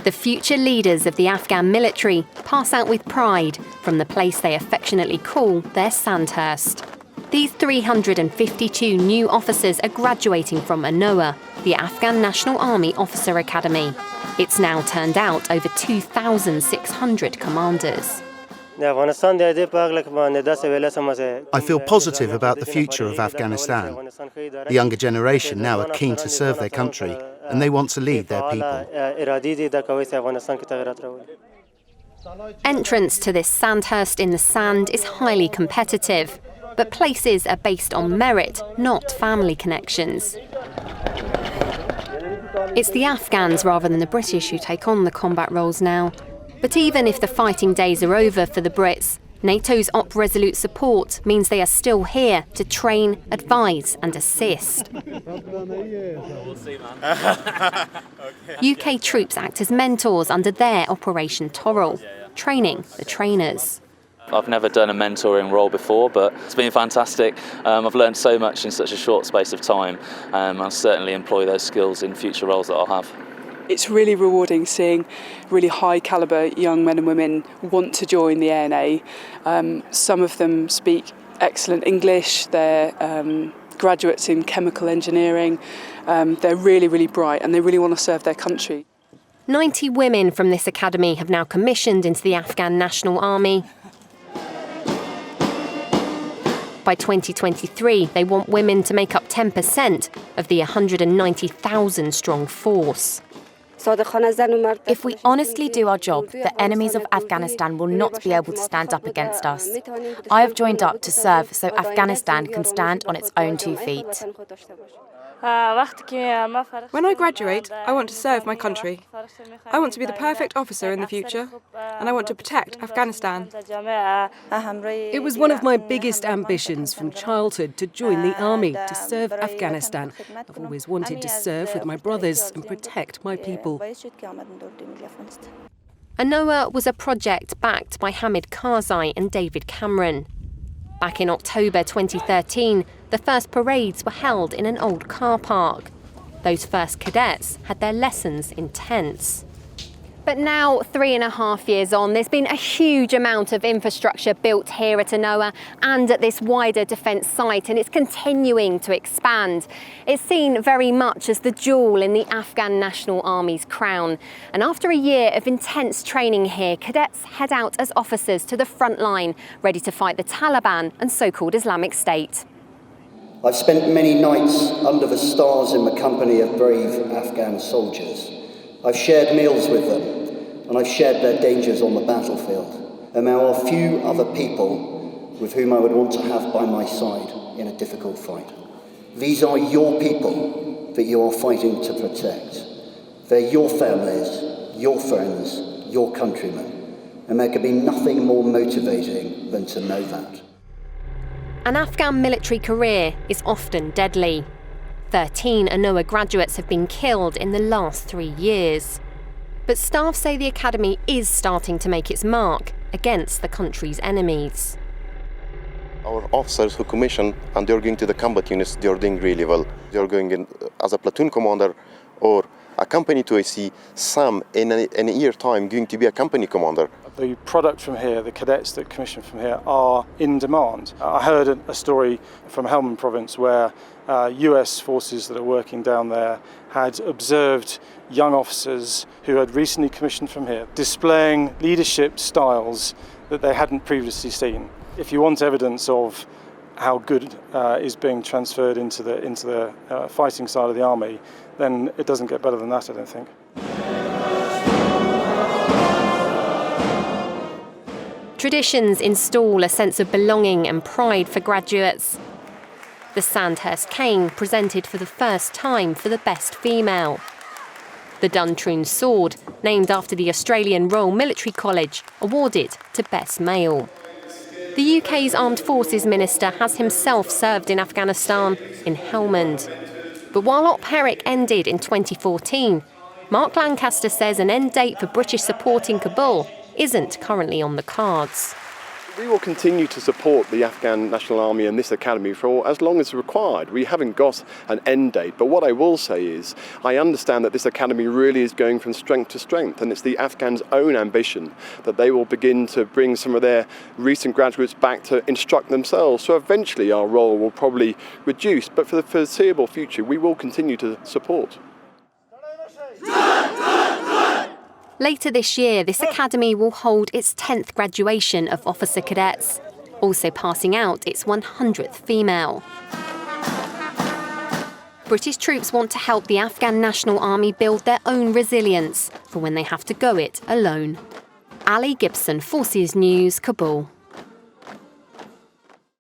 The future leaders of the Afghan military pass out with pride from the place they affectionately call their Sandhurst. These 352 new officers are graduating from ANAOA, the Afghan National Army Officer Academy. It's now turned out over 2,600 commanders. I feel positive about the future of Afghanistan. The younger generation now are keen to serve their country and they want to lead their people. Entrance to this Sandhurst in the sand is highly competitive, but places are based on merit, not family connections. It's the Afghans rather than the British who take on the combat roles now. But even if the fighting days are over for the Brits, NATO's Op Resolute support means they are still here to train, advise and assist. UK troops act as mentors under their Operation Torrel, training the trainers. I've never done a mentoring role before, but it's been fantastic. I've learned so much in such a short space of time. I'll certainly employ those skills in future roles that I'll have. It's really rewarding seeing really high calibre young men and women want to join the ANA. Some of them speak excellent English, they're graduates in chemical engineering, they're really, really bright and they really want to serve their country. 90 women from this academy have now commissioned into the Afghan National Army. By 2023, they want women to make up 10% of the 190,000 strong force. If we honestly do our job, the enemies of Afghanistan will not be able to stand up against us. I have joined up to serve so Afghanistan can stand on its own 2 feet. When I graduate, I want to serve my country. I want to be the perfect officer in the future, and I want to protect Afghanistan. It was one of my biggest ambitions from childhood to join the army, to serve Afghanistan. I've always wanted to serve with my brothers and protect my people. ANAOA was a project backed by Hamid Karzai and David Cameron. Back in October 2013, the first parades were held in an old car park. Those first cadets had their lessons in tents. But now, 3.5 years on, there's been a huge amount of infrastructure built here at ANAOA and at this wider defence site, and it's continuing to expand. It's seen very much as the jewel in the Afghan National Army's crown. And after a year of intense training here, cadets head out as officers to the front line, ready to fight the Taliban and so-called Islamic State. I've spent many nights under the stars in the company of brave Afghan soldiers. I've shared meals with them, and I've shared their dangers on the battlefield. And there are few other people with whom I would want to have by my side in a difficult fight. These are your people that you are fighting to protect. They're your families, your friends, your countrymen. And there could be nothing more motivating than to know that. An Afghan military career is often deadly. 13 ANAOA graduates have been killed in the last 3 years. But staff say the academy is starting to make its mark against the country's enemies. Our officers who commission and they're going to the combat units, they're doing really well. They're going in as a platoon commander or a company to AC, some in a year time going to be a company commander. The product from here, the cadets that commission from here, are in demand. I heard a story from Helmand province where US forces that are working down there had observed young officers who had recently commissioned from here displaying leadership styles that they hadn't previously seen. If you want evidence of how good is being transferred into the fighting side of the army, then it doesn't get better than that, I don't think. Traditions install a sense of belonging and pride for graduates. The Sandhurst cane presented for the first time for the best female. The Duntroon sword, named after the Australian Royal Military College, awarded to best male. The UK's Armed Forces Minister has himself served in Afghanistan, in Helmand. But while Op Herrick ended in 2014, Mark Lancaster says an end date for British support in Kabul isn't currently on the cards. We will continue to support the Afghan National Army and this academy for as long as required. We haven't got an end date, but what I will say is I understand that this academy really is going from strength to strength, and it's the Afghans' own ambition that they will begin to bring some of their recent graduates back to instruct themselves. So eventually our role will probably reduce, but for the foreseeable future we will continue to support. Later this year, this academy will hold its 10th graduation of officer cadets, also passing out its 100th female. British troops want to help the Afghan National Army build their own resilience for when they have to go it alone. Ali Gibson, Forces News, Kabul.